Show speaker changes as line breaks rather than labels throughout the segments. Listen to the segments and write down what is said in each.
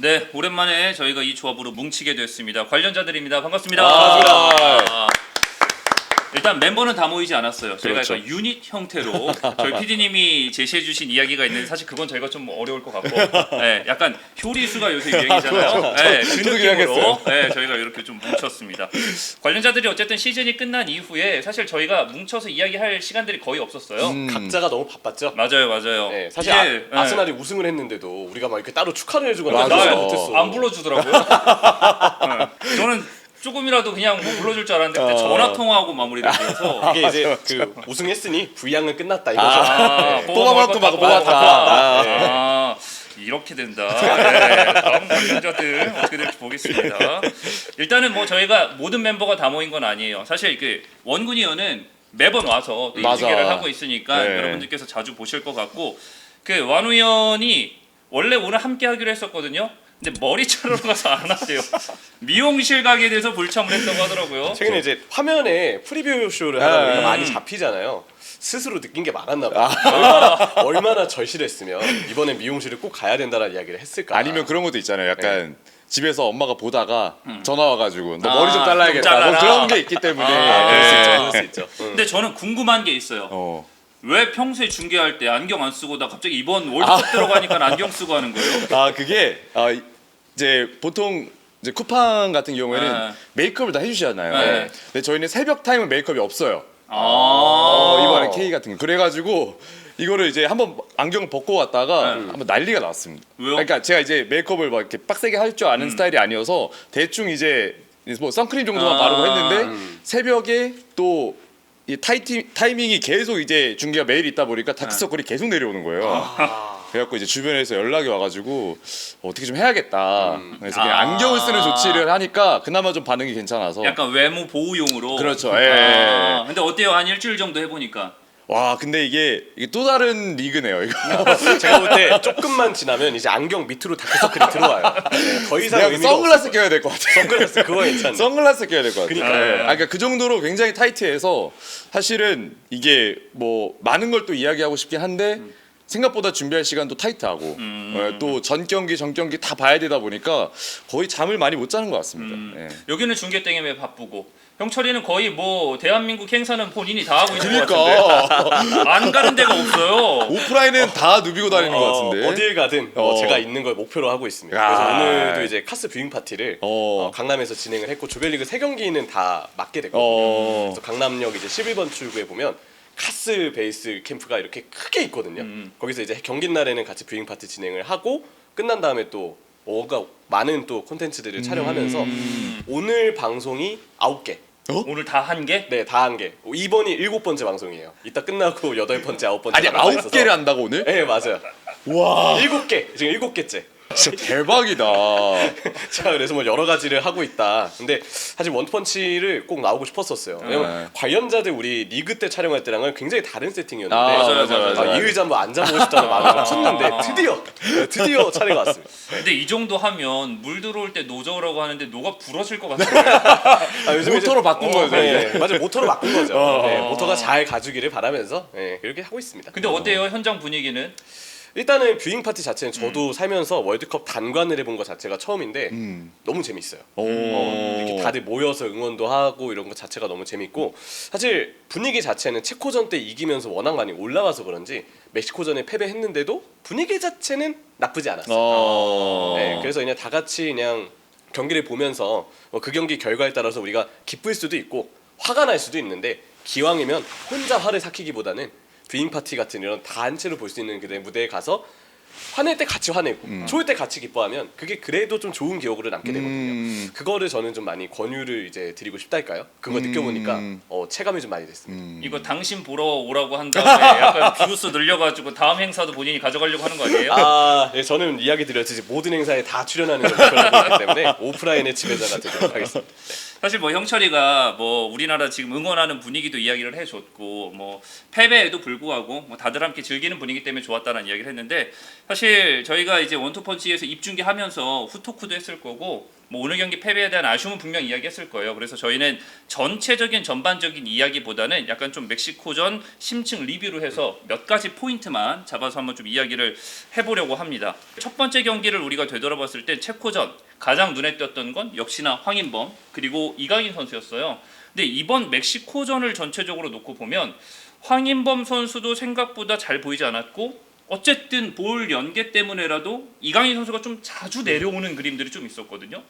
네, 오랜만에 저희가 이 조합으로 뭉치게 됐습니다. 관련자들입니다. 반갑습니다.
반갑습니다.
일단 멤버는 다 모이지 않았어요. 저희가
그렇죠.
약간 유닛 형태로 저희 PD님이 제시해주신 이야기가 있는데 사실 그건 저희가 좀 어려울 것 같고, 네, 약간 효리수가 요새 유행이잖아요. 네, 그
저도
느낌으로 네, 저희가 이렇게 좀 뭉쳤습니다. 관련자들이 어쨌든 시즌이 끝난 이후에 사실 저희가 뭉쳐서 이야기할 시간들이 거의 없었어요.
각자가 너무 바빴죠.
맞아요.
네, 사실
이제,
아스날이 우승을 했는데도 우리가 막 이렇게 따로 축하를
나
해주거나 그러지 못했어.
안 불러주더라고요. 네. 저는 조금이라도 그냥 뭐 불러줄 줄 알았는데 그때 전화 통화하고 마무리를 해서
이게 이제 그 우승했으니 V양은 끝났다 이거죠.
뽑아먹고 막
뽑아먹고 이렇게 된다. 네, 다음 관련자들 어떻게 될지 보겠습니다. 일단은 뭐 저희가 모든 멤버가 다 모인 건 아니에요. 사실 그 원군이 형은 매번 와서 또
맞아.
인지계를 하고 있으니까
네.
여러분들께서 자주 보실 것 같고, 그 완우 형이 원래 오늘 함께 하기로 했었거든요. 근데 머리 자르러 가서 안 왔대요. 미용실 가게 돼서 불참을 했다고 하더라고요.
최근에 이제 화면에 프리뷰 쇼를 하다 보니까 많이 잡히잖아요. 스스로 느낀 게 많았나 봐요. 얼마나 절실했으면 이번에 미용실을 꼭 가야 된다는 이야기를 했을까.
아니면 그런 것도 있잖아요. 약간 집에서 엄마가 보다가 전화 와가지고 너 머리 좀
좀
잘라야겠다.
잘라라.
뭐 그런 게 있기 때문에.
그럴 수 있죠.
아.
그럴 수 있죠.
근데 저는 궁금한 게 있어요. 왜 평소에 중계할 때 안경 안 쓰고 나 갑자기 이번 월드컵 들어가니까 안경 쓰고 하는 거예요?
그게 이제 보통 이제 쿠팡 같은 경우에는
네.
메이크업을 다 해주시잖아요.
네.
근데 저희는 새벽 타임은 메이크업이 없어요.
아,
이번에 K 같은 거. 그래가지고 이거를 이제 한번 안경을 벗고 왔다가 한번 난리가 났습니다.
왜요?
그러니까 제가 이제 메이크업을 막 이렇게 빡세게 할 줄 아는 스타일이 아니어서 대충 이제 뭐 선크림 정도만 바르고 했는데 새벽에 또 이 타이밍이 계속 이제 중계가 매일 있다 보니까 다크서클이 계속 내려오는 거예요. 그래갖고 이제 주변에서 연락이 와가지고 어떻게 좀 해야겠다. 그래서 그냥 안경을 쓰는 조치를 하니까 그나마 좀 반응이 괜찮아서.
약간 외모 보호용으로.
그렇죠.
근데 어때요? 한 일주일 정도 해보니까.
와 근데 이게 또 다른 리그네요 이거.
제가 볼 때 조금만 지나면 이제 안경 밑으로 다크서클이 들어와요. 네, 더 이상
내가
의미가
선글라스 껴야 될 것 같아.
선글라스 그거 괜찮네.
선글라스 껴야 될 것 같아.
그러니까요.
네. 그러니까 그 정도로 굉장히 타이트해서 사실은 이게 뭐 많은 걸 또 이야기하고 싶긴 한데 생각보다 준비할 시간도 타이트하고 또 전 경기 전 경기 다 봐야 되다 보니까 거의 잠을 많이 못 자는 것 같습니다. 네.
여기는 중계 때문에 바쁘고, 형철이는 거의 뭐 대한민국 행사는 본인이 다 하고 있는 것
그러니까
같은데 안 가는 데가 없어요.
오프라인은 다 누비고 다니는 것 같은데.
어딜 가든 제가 있는 걸 목표로 하고 있습니다.
야.
그래서 오늘도 이제 카스 뷰잉 파티를 강남에서 진행을 했고 조별리그 3경기는 다 맡게 됐거든요. 그래서 강남역 이제 11번 출구에 보면 카스 베이스 캠프가 이렇게 크게 있거든요. 거기서 이제 경기 날에는 같이 뷰잉 파티 진행을 하고 끝난 다음에 또 뭔가 많은 또 콘텐츠들을 촬영하면서 오늘 방송이 9개.
오늘 다 한 개?
네, 다 한 개. 이번이 7번째 방송이에요. 이따 끝나고 8번째, 9번째.
아니 9개를 한다고 오늘?
네, 맞아요.
와
7개. 지금 7개째.
진짜 대박이다.
제가 그래서 뭐 여러 가지를 하고 있다. 근데 사실 원펀치를 꼭 나오고 싶었었어요. 왜냐면 관련자들 우리 리그 때 촬영할 때랑은 굉장히 다른 세팅이었는데
맞아요.
이 의자 한번 앉아보고 싶다는 마음이 좀 컸는데 드디어 차례가 왔습니다.
근데 이 정도 하면 물 들어올 때 노저라고 하는데 노가 부러질 것 같아요.
요즘에
모터로 바꾼 거죠,
네,
이제.
맞아요. 모터로 바꾼 거죠. 네, 모터가 잘 가주기를 바라면서 그렇게 하고 있습니다.
근데 어때요? 현장 분위기는?
일단은 뷰잉 파티 자체는 저도 살면서 월드컵 단관을 해본 것 자체가 처음인데 너무 재밌어요. 이렇게 다들 모여서 응원도 하고 이런 것 자체가 너무 재밌고, 사실 분위기 자체는 체코전 때 이기면서 워낙 많이 올라와서 그런지 멕시코전에 패배했는데도 분위기 자체는 나쁘지 않았어요. 네, 그래서 그냥 다 같이 그냥 경기를 보면서 그 경기 결과에 따라서 우리가 기쁠 수도 있고 화가 날 수도 있는데, 기왕이면 혼자 화를 삭히기보다는 뷰잉 파티 같은 이런 단체로 볼 수 있는 그 무대에 가서 화낼 때 같이 화내고 좋을 때 같이 기뻐하면 그게 그래도 좀 좋은 기억으로 남게 되거든요. 그거를 저는 좀 많이 권유를 이제 드리고 싶달까요? 그거 느껴보니까 체감이 좀 많이 됐습니다.
이거 당신 보러 오라고 한 다음에 약간 뷰수 늘려가지고 다음 행사도 본인이 가져가려고 하는 거 아니에요?
네, 저는 이야기 드렸듯이 모든 행사에 다 출연하는 걸 목표로 하고 있기 때문에 오프라인의 지배자가 되도록 하겠습니다.
사실 뭐 형철이가 뭐 우리나라 지금 응원하는 분위기도 이야기를 해줬고, 뭐 패배에도 불구하고 뭐 다들 함께 즐기는 분위기 때문에 좋았다는 이야기를 했는데, 사실 저희가 이제 원투펀치에서 입중계하면서 후토크도 했을 거고 뭐 오늘 경기 패배에 대한 아쉬움은 분명 이야기했을 거예요. 그래서 저희는 전체적인 전반적인 이야기보다는 약간 좀 멕시코전 심층 리뷰로 해서 몇 가지 포인트만 잡아서 한번 좀 이야기를 해보려고 합니다. 첫 번째 경기를 우리가 되돌아봤을 때 체코전 가장 눈에 띄었던 건 역시나 황인범 그리고 이강인 선수였어요. 근데 이번 멕시코전을 전체적으로 놓고 보면 황인범 선수도 생각보다 잘 보이지 않았고 어쨌든 볼 연계 때문에라도 이강인 선수가 좀 자주 내려오는 그림들이 좀 있었거든요.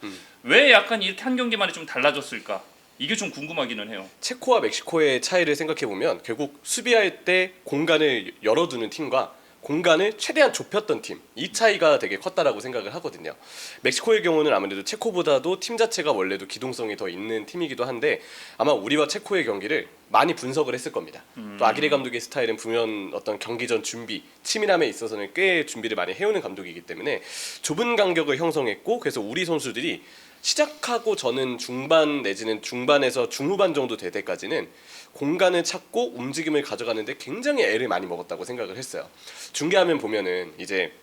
왜 약간 이렇게 한 경기만에 좀 달라졌을까? 이게 좀 궁금하기는 해요.
체코와 멕시코의 차이를 생각해 보면 결국 수비할 때 공간을 열어두는 팀과 공간을 최대한 좁혔던 팀, 이 차이가 되게 컸다라고 생각을 하거든요. 멕시코의 경우는 아무래도 체코보다도 팀 자체가 원래도 기동성이 더 있는 팀이기도 한데 아마 우리와 체코의 경기를 많이 분석을 했을 겁니다. 또 아기레 감독의 스타일은 분명 어떤 경기 전 준비, 치밀함에 있어서는 꽤 준비를 많이 해오는 감독이기 때문에 좁은 간격을 형성했고 그래서 우리 선수들이 시작하고 저는 중반 내지는 중반에서 중후반 정도 될 때까지는 공간을 찾고 움직임을 가져가는데 굉장히 애를 많이 먹었다고 생각을 했어요. 중계화면 보면은 이제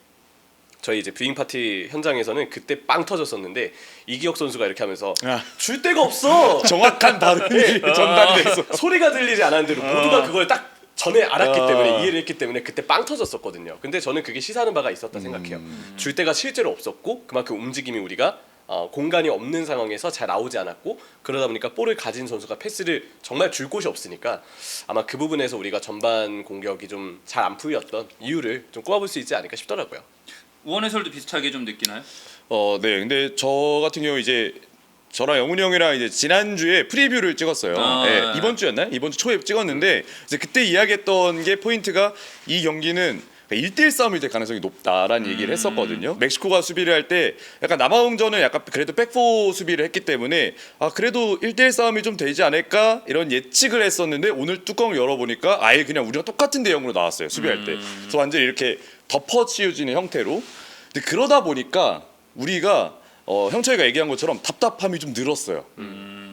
저희 이제 뷰잉 파티 현장에서는 그때 빵 터졌었는데 이기혁 선수가 이렇게 하면서 줄 데가 없어.
정확한 발음이 전달이 됐어.
소리가 들리지 않았는데도 모두가 그걸 딱 전에 알았기 때문에 이해를 했기 때문에 그때 빵 터졌었거든요. 근데 저는 그게 시사하는 바가 있었다 생각해요. 줄 데가 실제로 없었고 그만큼 움직임이 우리가 공간이 없는 상황에서 잘 나오지 않았고 그러다 보니까 볼을 가진 선수가 패스를 정말 줄 곳이 없으니까 아마 그 부분에서 우리가 전반 공격이 좀 잘 안 풀렸던 이유를 좀 꼽아볼 수 있지 않을까 싶더라고요.
우원 해설도 비슷하게 좀 느끼나요?
네. 근데 저 같은 경우 이제 저랑 영훈이 형이랑 이제 지난주에 프리뷰를 찍었어요. 네, 이번 주였나요? 이번 주 초에 찍었는데 이제 그때 이야기했던 게 포인트가 이 경기는 1대1 싸움일 때 가능성이 높다라는 얘기를 했었거든요. 멕시코가 수비를 할 때 약간 남아공전은 약간 그래도 백포 수비를 했기 때문에 그래도 1대1 싸움이 좀 되지 않을까 이런 예측을 했었는데 오늘 뚜껑을 열어보니까 아예 그냥 우리가 똑같은 대형으로 나왔어요. 수비할 때. 그래서 완전히 이렇게 덮어씌워지는 형태로. 근데 그러다 보니까 우리가 형철이가 얘기한 것처럼 답답함이 좀 늘었어요.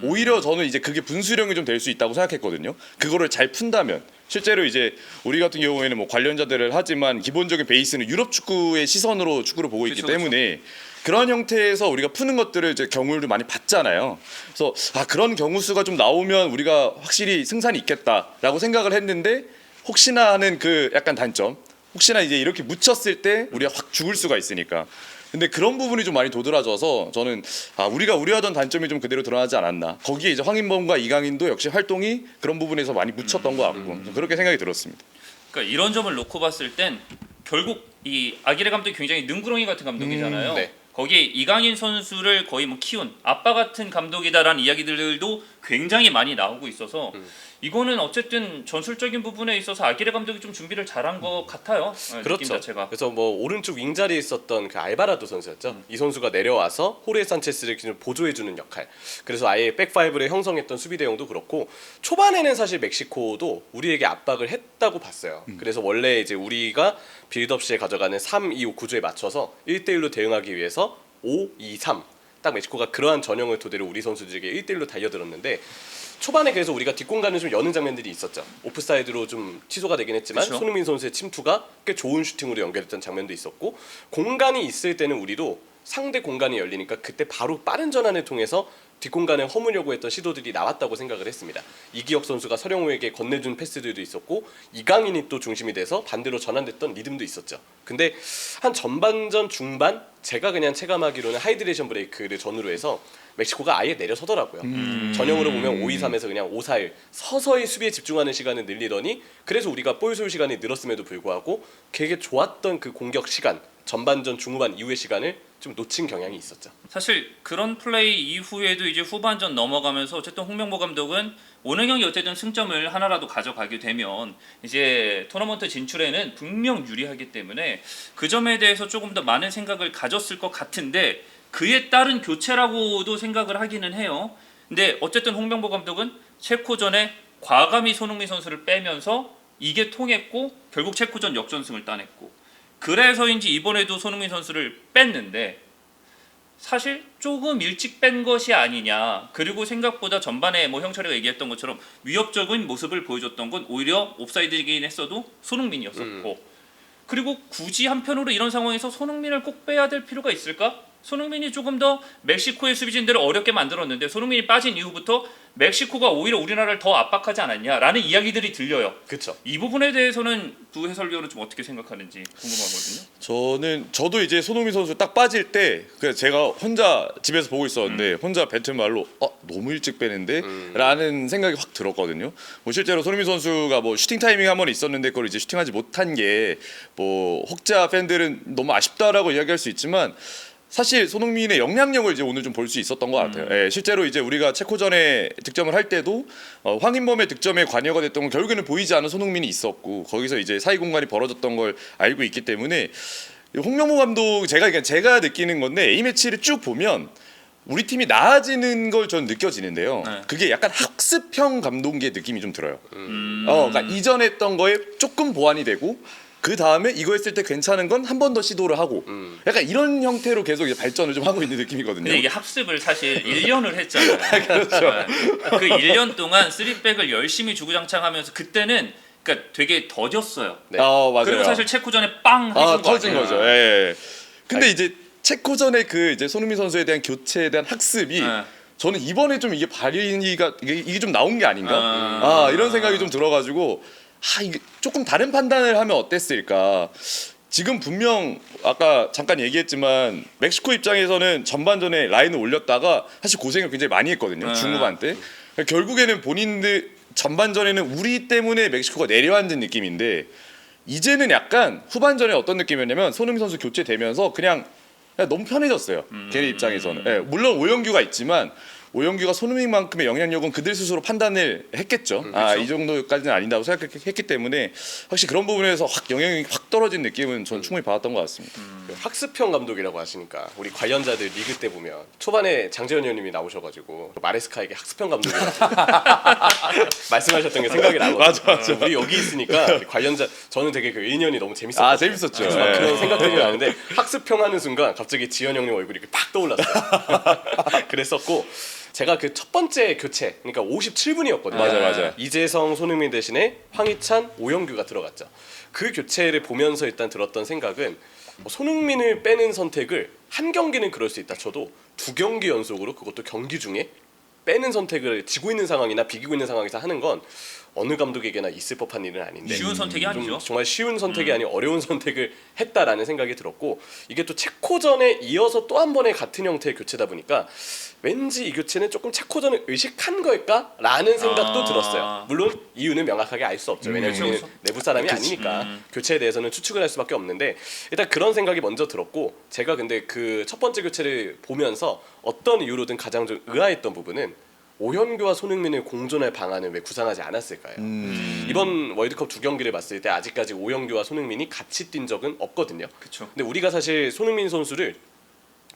오히려 저는 이제 그게 분수령이 좀 될 수 있다고 생각했거든요. 그거를 잘 푼다면 실제로 이제 우리 같은 경우에는 뭐 관련자들을 하지만 기본적인 베이스는 유럽 축구의 시선으로 축구를 보고 있기 때문에 그런 형태에서 우리가 푸는 것들을 이제 경우를 많이 봤잖아요. 그래서 그런 경우 수가 좀 나오면 우리가 확실히 승산이 있겠다라고 생각을 했는데 혹시나 하는 그 약간 단점, 혹시나 이제 이렇게 묻혔을 때 우리가 확 죽을 수가 있으니까. 근데 그런 부분이 좀 많이 도드라져서 저는 우리가 우려하던 단점이 좀 그대로 드러나지 않았나. 거기에 이제 황인범과 이강인도 역시 활동이 그런 부분에서 많이 묻혔던 것 같고 그렇게 생각이 들었습니다.
그러니까 이런 점을 놓고 봤을 땐 결국 이 아기레 감독이 굉장히 능구렁이 같은 감독이잖아요.
네.
거기에 이강인 선수를 거의 뭐 키운 아빠 같은 감독이다라는 이야기들도 굉장히 많이 나오고 있어서 이거는 어쨌든 전술적인 부분에 있어서 아기레 감독이 좀 준비를 잘한 것 같아요. 느낌
그렇죠.
자체가.
그래서 뭐 오른쪽 윙 자리에 있었던 그 알바라도 선수였죠. 이 선수가 내려와서 호르헤 산체스를 기준 보조해주는 역할. 그래서 아예 백파이브를 형성했던 수비 대용도 그렇고 초반에는 사실 멕시코도 우리에게 압박을 했다고 봤어요. 그래서 원래 이제 우리가 빌드업 시에 가져가는 3-2-5 구조에 맞춰서 1대1로 대응하기 위해서 5-2-3 딱 멕시코가 그러한 전형을 토대로 우리 선수들에게 1대1로 달려들었는데 초반에 그래서 우리가 뒷공간을 좀 여는 장면들이 있었죠. 오프사이드로 좀 취소가 되긴 했지만
그쵸?
손흥민 선수의 침투가 꽤 좋은 슈팅으로 연결됐던 장면도 있었고 공간이 있을 때는 우리도 상대 공간이 열리니까 그때 바로 빠른 전환을 통해서 뒷공간을 허무려고 했던 시도들이 나왔다고 생각을 했습니다. 이기혁 선수가 서령우에게 건네준 패스들도 있었고 이강인이 또 중심이 돼서 반대로 전환됐던 리듬도 있었죠. 근데 한 전반전 중반 제가 그냥 체감하기로는 하이드레이션 브레이크를 전후로 해서 멕시코가 아예 내려서더라고요. 전형으로 보면 5-2-3에서 그냥 5-4-1 서서히 수비에 집중하는 시간을 늘리더니 그래서 우리가 볼 소유 시간이 늘었음에도 불구하고 되게 좋았던 그 공격 시간 전반전 중후반 이후의 시간을 좀 놓친 경향이 있었죠.
사실 그런 플레이 이후에도 이제 후반전 넘어가면서 어쨌든 홍명보 감독은 오늘 경기 어쨌든 승점을 하나라도 가져가게 되면 이제 토너먼트 진출에는 분명 유리하기 때문에 그 점에 대해서 조금 더 많은 생각을 가졌을 것 같은데 그에 따른 교체라고도 생각을 하기는 해요. 근데 어쨌든 홍명보 감독은 체코전에 과감히 손흥민 선수를 빼면서 이게 통했고 결국 체코전 역전승을 따냈고 그래서인지 이번에도 손흥민 선수를 뺐는데 사실 조금 일찍 뺀 것이 아니냐. 그리고 생각보다 전반에 뭐 형철이가 얘기했던 것처럼 위협적인 모습을 보여줬던 건 오히려 옵사이드이긴 했어도 손흥민이었었고 그리고 굳이 한편으로 이런 상황에서 손흥민을 꼭 빼야 될 필요가 있을까? 손흥민이 조금 더 멕시코의 수비진들을 어렵게 만들었는데 손흥민이 빠진 이후부터 멕시코가 오히려 우리나라를 더 압박하지 않았냐라는 이야기들이 들려요.
그렇죠.
이 부분에 대해서는 두 해설위원은 좀 어떻게 생각하는지 궁금하거든요.
저도 이제 손흥민 선수 딱 빠질 때 그냥 제가 혼자 집에서 보고 있었는데 혼자 뱉은 말로 너무 일찍 빼는데라는 생각이 확 들었거든요. 뭐 실제로 손흥민 선수가 뭐 슈팅 타이밍 한 번 있었는데 그걸 이제 슈팅하지 못한 게 뭐 혹자 팬들은 너무 아쉽다라고 이야기할 수 있지만 사실 손흥민의 영향력을 이제 오늘 좀 볼 수 있었던 것 같아요. 예, 실제로 이제 우리가 체코전에 득점을 할 때도 황인범의 득점에 관여가 됐던 건 결국에는 보이지 않은 손흥민이 있었고 거기서 이제 사이 공간이 벌어졌던 걸 알고 있기 때문에 홍명보 감독 제가 느끼는 건데 A 매치를 쭉 보면 우리 팀이 나아지는 걸 전 느껴지는데요.
네.
그게 약간 학습형 감독의 느낌이 좀 들어요. 그러니까 이전 했던 거에 조금 보완이 되고 그 다음에 이거 했을 때 괜찮은 건 한 번 더 시도를 하고 약간 이런 형태로 계속 이제 발전을 좀 하고 있는 느낌이거든요.
근데 이게 학습을 사실 1년을 했잖아요.
그렇죠.
그 1년 동안 3백을 열심히 주구장창하면서 그때는 그러니까 되게 더뎠어요.
네.
맞아요.
그리고 사실 체코전에 빵 해준 거
터진
아니에요?
거죠. 예. 근데 이제 체코전에 그 이제 손흥민 선수에 대한 교체에 대한 학습이
네.
저는 이번에 좀 이게 발휘가 이게 좀 나온 게 아닌가? 이런 생각이 좀 들어가지고 이게 조금 다른 판단을 하면 어땠을까? 지금 분명 아까 잠깐 얘기했지만 멕시코 입장에서는 전반전에 라인을 올렸다가 사실 고생을 굉장히 많이 했거든요. 중후반 때. 결국에는 본인들 전반전에는 우리 때문에 멕시코가 내려앉은 느낌인데 이제는 약간 후반전에 어떤 느낌이었냐면 손흥민 선수 교체되면서 그냥 너무 편해졌어요. 걔네 입장에서는. 예, 물론 오영규가 있지만 오영규가 손흥민만큼의 영향력은 그들 스스로 판단을 했겠죠. 이 정도까지는 아닌다고 생각했기 때문에 확실히 그런 부분에서 영향이 확 떨어진 느낌은 전 충분히 받았던 것 같습니다.
그 학습형 감독이라고 하시니까 우리 관련자들 리그 때 보면 초반에 장재현 의원님이 나오셔가지고 마레스카에게 학습형 감독이라고 말씀하셨던 게 생각이 나거든요.
맞아.
우리 여기 있으니까 우리 관련자 저는 되게 그 인연이 너무 재밌었어요.
재밌었죠.
그런 생각들이 나는데 학습형 하는 순간 갑자기 지현 형님 얼굴이 이렇게 팍 떠올랐어요. 그랬었고 제가 그 첫 번째 교체 그러니까 57분이었거든요.
맞아.
이재성, 손흥민 대신에 황희찬, 오영규가 들어갔죠. 그 교체를 보면서 일단 들었던 생각은 손흥민을 빼는 선택을 한 경기는 그럴 수 있다 쳐도 두 경기 연속으로 그것도 경기 중에 빼는 선택을 지고 있는 상황이나 비기고 있는 상황에서 하는 건 어느 감독에게나 있을 법한 일은 아닌데
쉬운 선택이 아니죠.
정말 쉬운 선택이 아닌 어려운 선택을 했다라는 생각이 들었고 이게 또 체코전에 이어서 또 한 번의 같은 형태의 교체다 보니까 왠지 이 교체는 조금 체코전을 의식한 걸까라는 생각도 들었어요. 물론 이유는 명확하게 알 수 없죠. 왜냐하면 우리는 내부 사람이 아니니까 교체에 대해서는 추측을 할 수밖에 없는데 일단 그런 생각이 먼저 들었고 제가 근데 그 첫 번째 교체를 보면서 어떤 이유로든 가장 좀 의아했던 부분은 오현규와 손흥민을 공존할 방안을 왜 구상하지 않았을까요? 이번 월드컵 두 경기를 봤을 때 아직까지 오현규와 손흥민이 같이 뛴 적은 없거든요.
그렇죠.
근데 우리가 사실 손흥민 선수를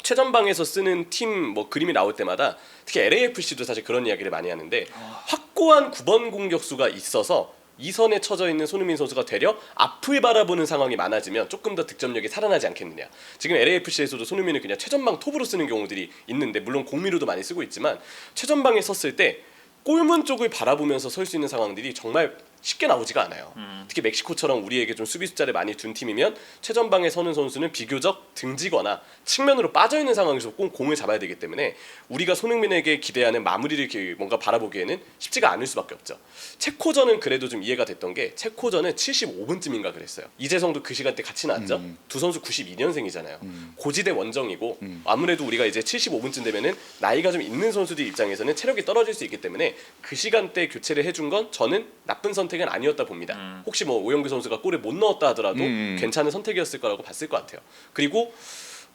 최전방에서 쓰는 팀 뭐 그림이 나올 때마다 특히 LAFC도 사실 그런 이야기를 많이 하는데 확고한 9번 공격수가 있어서 이 선에 쳐져 있는 손흥민 선수가 되려 앞을 바라보는 상황이 많아지면 조금 더 득점력이 살아나지 않겠느냐. 지금 LAFC에서도 손흥민을 그냥 최전방 톱으로 쓰는 경우들이 있는데 물론 공미로도 많이 쓰고 있지만 최전방에 섰을 때 골문 쪽을 바라보면서 설 수 있는 상황들이 정말 쉽게 나오지가 않아요. 특히 멕시코처럼 우리에게 좀 수비 숫자를 많이 둔 팀이면 최전방에 서는 선수는 비교적 등지거나 측면으로 빠져있는 상황에서 꼭 공을 잡아야 되기 때문에 우리가 손흥민에게 기대하는 마무리를 이렇게 뭔가 바라보기에는 쉽지가 않을 수밖에 없죠. 체코전은 그래도 좀 이해가 됐던 게 체코전은 75분쯤인가 그랬어요. 이재성도 그 시간대 같이 나왔죠. 두 선수 92년생이잖아요. 고지대 원정이고 아무래도 우리가 이제 75분쯤 되면은 나이가 좀 있는 선수들 입장에서는 체력이 떨어질 수 있기 때문에 그 시간대 교체를 해준 건 저는 나쁜 선택은 아니었다 봅니다. 혹시 뭐 오영규 선수가 골을 못 넣었다 하더라도 괜찮은 선택이었을 거라고 봤을 것 같아요. 그리고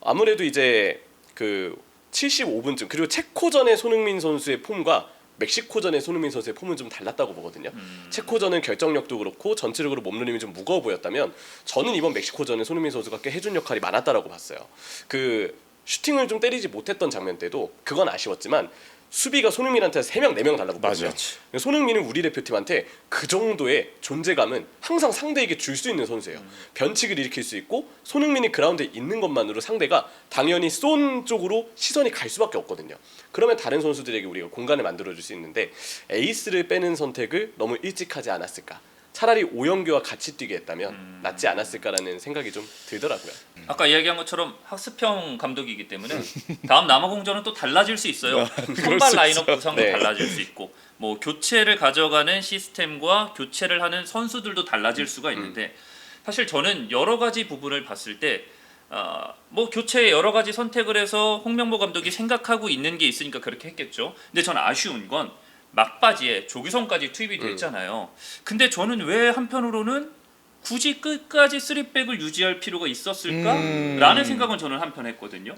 아무래도 이제 그 75분쯤 그리고 체코전의 손흥민 선수의 폼과 멕시코전의 손흥민 선수의 폼은 좀 달랐다고 보거든요. 체코전은 결정력도 그렇고 전체적으로 몸놀림이 좀 무거워 보였다면 저는 이번 멕시코전에 손흥민 선수가 꽤 해준 역할이 많았다라고 봤어요. 그 슈팅을 좀 때리지 못했던 장면 때도 그건 아쉬웠지만 수비가 손흥민한테 3명, 4명 달라붙거든요.
맞아.
손흥민은 우리 대표팀한테 그 정도의 존재감은 항상 상대에게 줄 수 있는 선수예요. 변칙을 일으킬 수 있고 손흥민이 그라운드에 있는 것만으로 상대가 당연히 쏜 쪽으로 시선이 갈 수밖에 없거든요. 그러면 다른 선수들에게 우리가 공간을 만들어줄 수 있는데 에이스를 빼는 선택을 너무 일찍 하지 않았을까 차라리 오영규와 같이 뛰게 했다면 낫지 않았을까라는 생각이 좀 들더라고요.
아까 이야기한 것처럼 학습형 감독이기 때문에 다음 남아공전은 또 달라질 수 있어요. 선발 라인업 구성도
네.
달라질 수 있고 뭐 교체를 가져가는 시스템과 교체를 하는 선수들도 달라질 수가 있는데 사실 저는 여러 가지 부분을 봤을 때 뭐 교체에 여러 가지 선택을 해서 홍명보 감독이 생각하고 있는 게 있으니까 그렇게 했겠죠. 근데 저는 아쉬운 건 막바지에 조규성까지 투입이 됐잖아요. 근데 저는 왜 한편으로는 굳이 끝까지 3백을 유지할 필요가 있었을까라는 생각은 저는 한편 했거든요.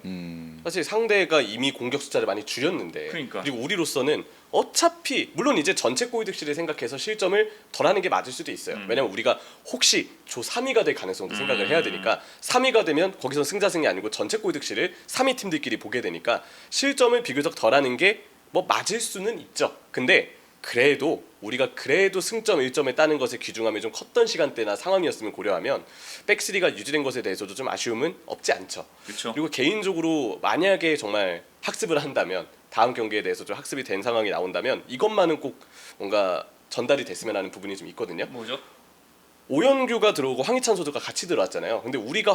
사실 상대가 이미 공격 숫자를 많이 줄였는데
그러니까.
그리고 우리로서는 어차피 물론 이제 전체 골 득실을 생각해서 실점을 덜하는 게 맞을 수도 있어요. 왜냐면 우리가 혹시 조 3위가 될 가능성도 생각을 해야 되니까 3위가 되면 거기서 승자승이 아니고 전체 골 득실을 3위 팀들끼리 보게 되니까 실점을 비교적 덜하는 게 뭐 맞을 수는 있죠. 근데 그래도 우리가 그래도 승점 1점을 따는 것에 귀중함이 좀 컸던 시간대나 상황이었으면 고려하면 백스리가 유지된 것에 대해서도 좀 아쉬움은 없지 않죠.
그렇죠.
그리고 개인적으로 만약에 정말 학습을 한다면 다음 경기에 대해서 좀 학습이 된 상황이 나온다면 이것만은 꼭 뭔가 전달이 됐으면 하는 부분이 좀 있거든요.
뭐죠?
오연규가 들어오고 황희찬 선수가 같이 들어왔잖아요. 근데 우리가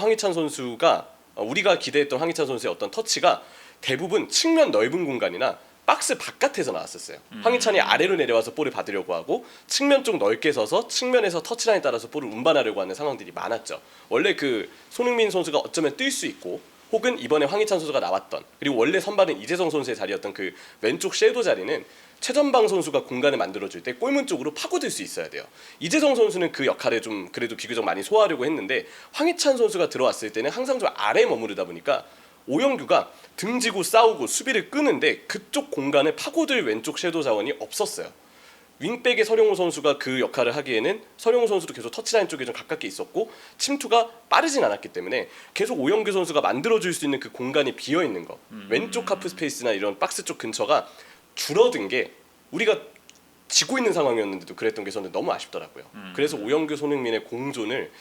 기대했던 황희찬 선수의 어떤 터치가 대부분 측면 넓은 공간이나 박스 바깥에서 나왔었어요. 황희찬이 아래로 내려와서 볼을 받으려고 하고 측면 쪽 넓게 서서 측면에서 터치라인에 따라서 볼을 운반하려고 하는 상황들이 많았죠. 원래 그 손흥민 선수가 어쩌면 뛸 수 있고 혹은 이번에 황희찬 선수가 나왔던 그리고 원래 선발은 이재성 선수의 자리였던 그 왼쪽 섀도우 자리는 최전방 선수가 공간을 만들어줄 때 골문 쪽으로 파고들 수 있어야 돼요. 이재성 선수는 그 역할을 좀 그래도 비교적 많이 소화하려고 했는데 황희찬 선수가 들어왔을 때는 항상 좀 아래에 머무르다 보니까 오영규가 등지고 싸우고 수비를 끄는데 그쪽 공간을 파고들 왼쪽 섀도우 자원이 없었어요. 윙백의 서령호 선수가 그 역할을 하기에는 서령호 선수도 계속 터치라인 쪽에 좀 가깝게 있었고 침투가 빠르진 않았기 때문에 계속 오영규 선수가 만들어줄 수 있는 그 공간이 비어있는 거 왼쪽 하프 스페이스나 이런 박스 쪽 근처가 줄어든 게 우리가 지고 있는 상황이었는데도 그랬던 게 저는 너무 아쉽더라고요. 그래서 오영규 손흥민의 공존을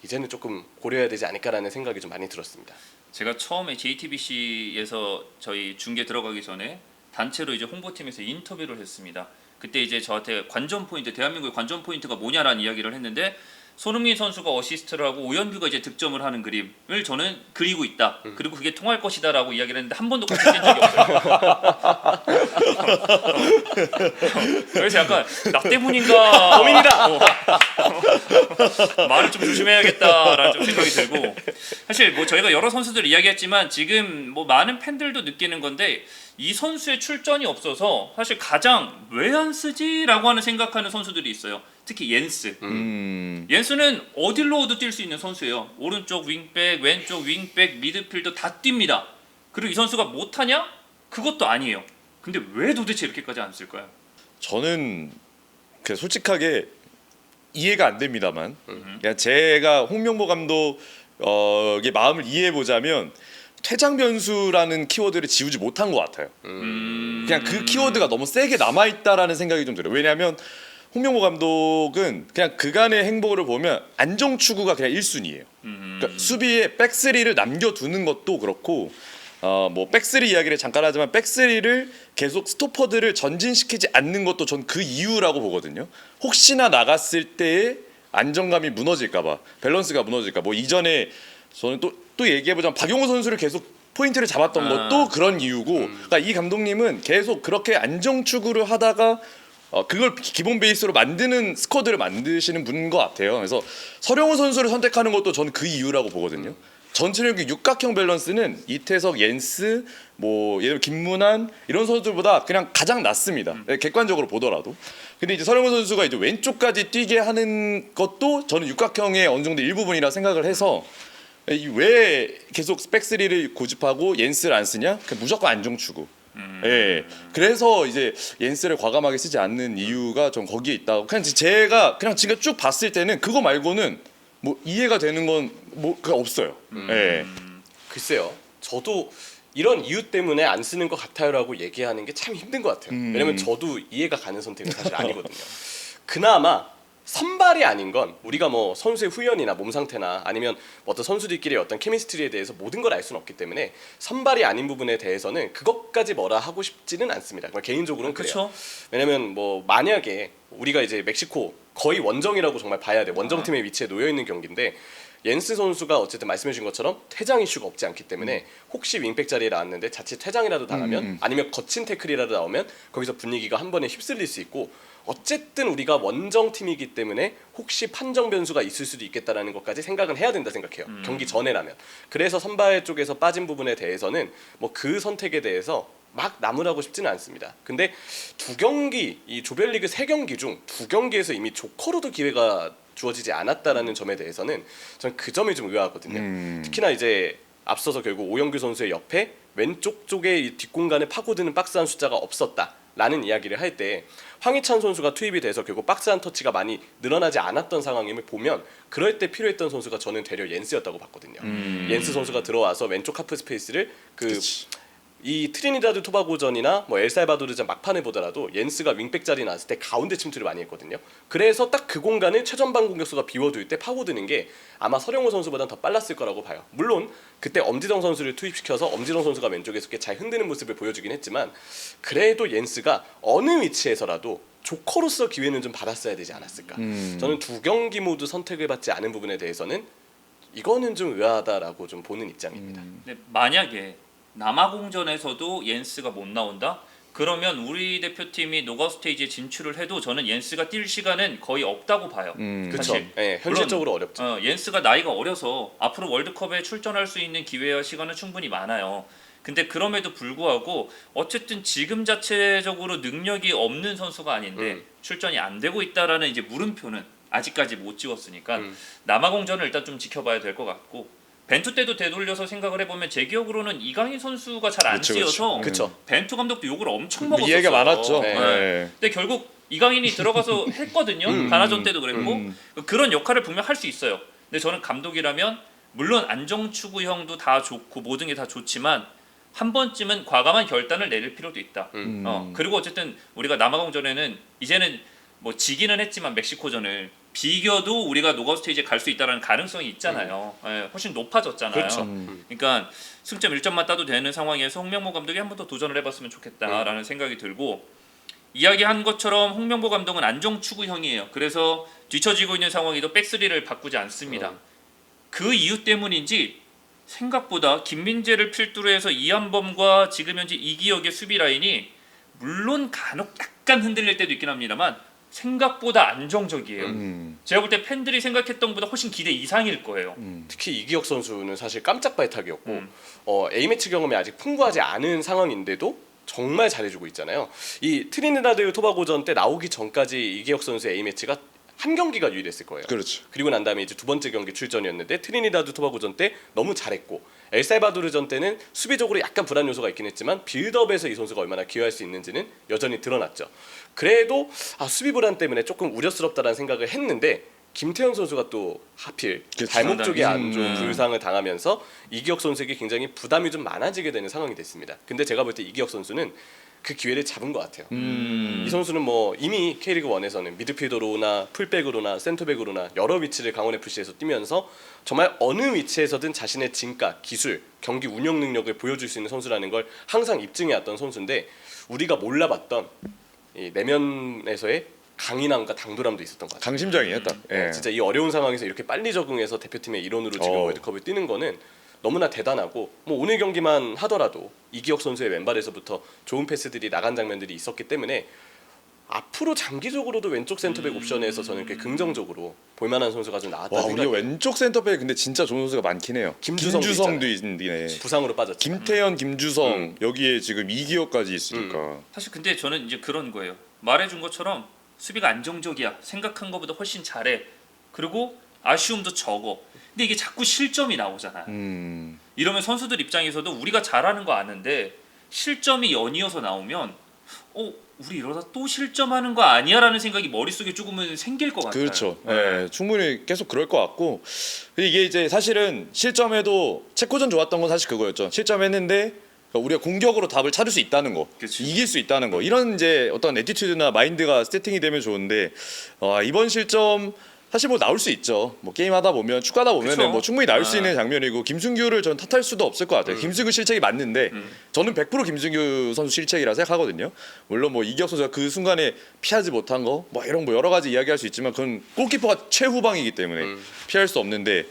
이제는 조금 고려해야 되지 않을까라는 생각이 좀 많이 들었습니다.
제가 처음에 JTBC에서 저희 중계 들어가기 전에 단체로 이제 홍보팀에서 인터뷰를 했습니다. 그때 이제 저한테 관전 포인트, 대한민국의 관전 포인트가 뭐냐라는 이야기를 했는데 손흥민 선수가 어시스트를 하고 오연규가 이제 득점을 하는 그림을 저는 그리고 있다. 그리고 그게 통할 것이다라고 이야기를 했는데 한 번도 같이 뛴 적이 없어요. 그래서 약간 나 때문인가
고민이다.
말을 좀 조심해야겠다라는 좀 생각이 들고 사실 뭐 저희가 여러 선수들 이야기했지만 지금 뭐 많은 팬들도 느끼는 건데 이 선수의 출전이 없어서 사실 가장 왜 안 쓰지라고 하는 생각하는 선수들이 있어요. 특히 옌스. 옌스는 어딜로도 뛸 수 있는 선수예요. 오른쪽 윙백, 왼쪽 윙백, 미드필더 다 뜁니다. 그리고 이 선수가 못하냐? 그것도 아니에요. 근데 왜 도대체 이렇게까지 안 쓸까요?
저는 그 솔직하게 이해가 안 됩니다만 그냥 제가 홍명보 감독의 마음을 이해해 보자면 퇴장 변수라는 키워드를 지우지 못한 것 같아요. 그냥 그 키워드가 너무 세게 남아 있다라는 생각이 좀 들어요. 왜냐하면 홍명보 감독은 그냥 그간의 행보를 보면 안정 추구가 그냥 1순위예요. 그러니까 수비에 백스리를 남겨두는 것도 그렇고 뭐 백스리 이야기를 잠깐 하지만 백스리를 계속 스토퍼들을 전진시키지 않는 것도 전 그 이유라고 보거든요. 혹시나 나갔을 때의 안정감이 무너질까봐, 밸런스가 무너질까. 뭐 이전에 저는 또 얘기해보자면 박용호 선수를 계속 포인트를 잡았던 것도 그런 이유고, 그러니까 이 감독님은 계속 그렇게 안정 추구를 하다가 그걸 기본 베이스로 만드는 스쿼드를 만드시는 분인 것 같아요. 그래서 서령우 선수를 선택하는 것도 저는 그 이유라고 보거든요. 전체적인 육각형 밸런스는 이태석, 옌스, 뭐 예를 들어 김문환 이런 선수들보다 그냥 가장 낮습니다. 객관적으로 보더라도. 근데 이제 서령우 선수가 이제 왼쪽까지 뛰게 하는 것도 저는 육각형의 어느 정도 일부분이라 생각을 해서 왜 계속 백스리를 고집하고 옌스를 안 쓰냐? 무조건 안정 추구. 예. 그래서 이제 옌스를 과감하게 쓰지 않는 이유가 좀 거기에 있다고. 그냥 제가 그냥 지금 쭉 봤을 때는 그거 말고는 뭐 이해가 되는 건 뭐 없어요. 예.
글쎄요. 저도 이런 이유 때문에 안 쓰는 것 같아요라고 얘기하는 게 참 힘든 것 같아요. 왜냐면 저도 이해가 가는 선택은 사실 아니거든요. 그나마 선발이 아닌 건 우리가 뭐 선수의 후연이나 몸 상태나 아니면 어떤 선수들끼리 어떤 케미스트리에 대해서 모든 걸 알 수는 없기 때문에 선발이 아닌 부분에 대해서는 그것까지 뭐라 하고 싶지는 않습니다. 개인적으로는 그래요.
그렇죠.
왜냐면 뭐 만약에 우리가 이제 멕시코 거의 원정이라고 정말 봐야 돼. 원정팀의 위치에 놓여 있는 경기인데 옌스 선수가 어쨌든 말씀해 주신 것처럼 퇴장 이슈가 없지 않기 때문에 혹시 윙백 자리에 나왔는데 자칫 퇴장이라도 당하면 아니면 거친 태클이라도 나오면 거기서 분위기가 한 번에 휩쓸릴 수 있고 어쨌든 우리가 원정팀이기 때문에 혹시 판정 변수가 있을 수도 있겠다라는 것까지 생각은 해야 된다 생각해요. 경기 전에라면. 그래서 선발 쪽에서 빠진 부분에 대해서는 뭐 그 선택에 대해서 막 나무라고 싶지는 않습니다. 근데 두 경기, 이 조별리그 3경기 중 2경기에서 이미 조커로도 기회가 주어지지 않았다라는 점에 대해서는 저는 그 점이 좀 의아하거든요. 특히나 이제 앞서서 결국 오영규 선수의 옆에 왼쪽 쪽에 이 뒷공간에 파고드는 박스 한 숫자가 없었다라는 이야기를 할 때 황희찬 선수가 투입이 돼서 결국 박스 한 터치가 많이 늘어나지 않았던 상황임을 보면 그럴 때 필요했던 선수가 저는 되려 옌스였다고 봤거든요. 옌스 선수가 들어와서 왼쪽 하프 스페이스를 이 트리니다드 토바고전이나 뭐 엘살바도르전 막판에 보더라도 옌스가 윙백 자리 나왔을 때 가운데 침투를 많이 했거든요. 그래서 딱 그 공간을 최전방 공격수가 비워둘 때 파고드는 게 아마 서령호 선수보다는 더 빨랐을 거라고 봐요. 물론 그때 엄지성 선수를 투입시켜서 엄지성 선수가 왼쪽에서 꽤 잘 흔드는 모습을 보여주긴 했지만 그래도 옌스가 어느 위치에서라도 조커로서 기회는 좀 받았어야 되지 않았을까. 저는 2경기 모두 선택을 받지 않은 부분에 대해서는 이거는 좀 의아하다라고 좀 보는 입장입니다.
근데 만약에 남아공전에서도 옌스가 못 나온다? 그러면 우리 대표팀이 노가웃 스테이지에 진출을 해도 저는 옌스가 뛸 시간은 거의 없다고 봐요.
그렇죠.
사실.
네, 현실적으로 어렵죠.
옌스가 나이가 어려서 앞으로 월드컵에 출전할 수 있는 기회와 시간은 충분히 많아요. 근데 그럼에도 불구하고 어쨌든 지금 자체적으로 능력이 없는 선수가 아닌데 출전이 안 되고 있다라는 이제 물음표는 아직까지 못 지웠으니까 남아공전을 일단 좀 지켜봐야 될 것 같고 벤투 때도 되돌려서 생각을 해보면 제 기억으로는 이강인 선수가 잘 안 쓰여서
그쵸.
벤투 감독도 욕을 엄청 먹었었어요.
이해가 많았죠.
네.
네.
근데 결국 이강인이 들어가서 했거든요. 가나전 때도 그랬고 그런 역할을 분명 할 수 있어요. 근데 저는 감독이라면 물론 안정추구 형도 다 좋고 모든 게 다 좋지만 한 번쯤은 과감한 결단을 내릴 필요도 있다. 그리고 어쨌든 우리가 남아공전에는 이제는 뭐 지기는 했지만 멕시코전을 비겨도 우리가 노가웃 스테이지에 갈 수 있다는 가능성이 있잖아요. 예, 훨씬 높아졌잖아요.
그렇죠.
그러니까 승점 1점만 따도 되는 상황에서 홍명보 감독이 한 번 더 도전을 해봤으면 좋겠다라는 생각이 들고 이야기한 것처럼 홍명보 감독은 안정추구형이에요. 그래서 뒤처지고 있는 상황에도 백스리를 바꾸지 않습니다. 그 이유 때문인지 생각보다 김민재를 필두로 해서 이한범과 지금 현재 이기혁의 수비 라인이 물론 간혹 약간 흔들릴 때도 있긴 합니다만 생각보다 안정적이에요. 제가 볼 때 팬들이 생각했던 것보다 훨씬 기대 이상일 거예요.
특히 이기혁 선수는 사실 깜짝 발탁이었고 A매치 경험이 아직 풍부하지 않은 상황인데도 정말 잘해주고 있잖아요. 이 트리니다드 토바고전 때 나오기 전까지 이기혁 선수의 A매치가 한 경기가 유일했을 거예요.
그렇죠.
그리고 난 다음에 이제 두 번째 경기 출전이었는데 트리니다드 토바고전 때 너무 잘했고 엘살바도르전 때는 수비적으로 약간 불안 요소가 있긴 했지만 빌드업에서 이 선수가 얼마나 기여할 수 있는지는 여전히 드러났죠. 그래도 수비 불안 때문에 조금 우려스럽다라는 생각을 했는데 김태현 선수가 또 하필
그렇죠.
발목 쪽에 안 좋은 불상을 당하면서 이기혁 선수에게 굉장히 부담이 좀 많아지게 되는 상황이 됐습니다. 근데 제가 볼 때 이기혁 선수는 그 기회를 잡은 것 같아요. 이 선수는 뭐 이미 K리그 1에서는 미드필더로나 풀백으로나 센터백으로나 여러 위치를 강원 FC에서 뛰면서 정말 어느 위치에서든 자신의 진가, 기술, 경기 운영 능력을 보여줄 수 있는 선수라는 걸 항상 입증해왔던 선수인데 우리가 몰라봤던 이 내면에서의 강인함과 당돌함도 있었던 것 같아요.
강심장이에요, 딱. 예.
진짜 이 어려운 상황에서 이렇게 빨리 적응해서 대표팀의 일원으로 지금 월드컵을 뛰는 거는 너무나 대단하고 뭐 오늘 경기만 하더라도 이기혁 선수의 왼발에서부터 좋은 패스들이 나간 장면들이 있었기 때문에 앞으로 장기적으로도 왼쪽 센터백 옵션에서 저는 꽤 긍정적으로 볼만한 선수가 좀 나왔다
와, 우리
생각해요.
왼쪽 센터백 근데 진짜 좋은 선수가 많긴 해요.
김주성도
있네.
부상으로 빠졌죠.
김태현, 김주성 여기에 지금 이기혁까지 있으니까.
사실 근데 저는 이제 그런 거예요. 말해준 것처럼 수비가 안정적이야. 생각한 것보다 훨씬 잘해. 그리고 아쉬움도 적어. 근데 이게 자꾸 실점이 나오잖아요. 이러면 선수들 입장에서도 우리가 잘하는 거 아는데 실점이 연이어서 나오면 우리 이러다 또 실점하는 거 아니야라는 생각이 머릿속에 조금은 생길 것 같아요.
그렇죠. 네, 충분히 계속 그럴 것 같고 이게 이제 사실은 실점해도 체코전 좋았던 건 사실 그거였죠. 실점했는데 그러니까 우리가 공격으로 답을 찾을 수 있다는 거,
그치.
이길 수 있다는 거, 이런 이제 어떤 애티튜드나 마인드가 세팅이 되면 좋은데 이번 실점 사실 뭐 나올 수 있죠. 뭐 게임 하다 보면 축구하다 보면은
그쵸.
뭐 충분히 나올 수
아.
있는 장면이고 김승규를 전 탓할 수도 없을 것 같아요. 김승규 실책이 맞는데 저는 100% 김승규 선수 실책이라 생각하거든요. 물론 뭐 이기혁 선수가 그 순간에 피하지 못한 거 뭐 이런 뭐 여러 가지 이야기할 수 있지만 그건 골키퍼가 최후방이기 때문에 피할 수 없는데.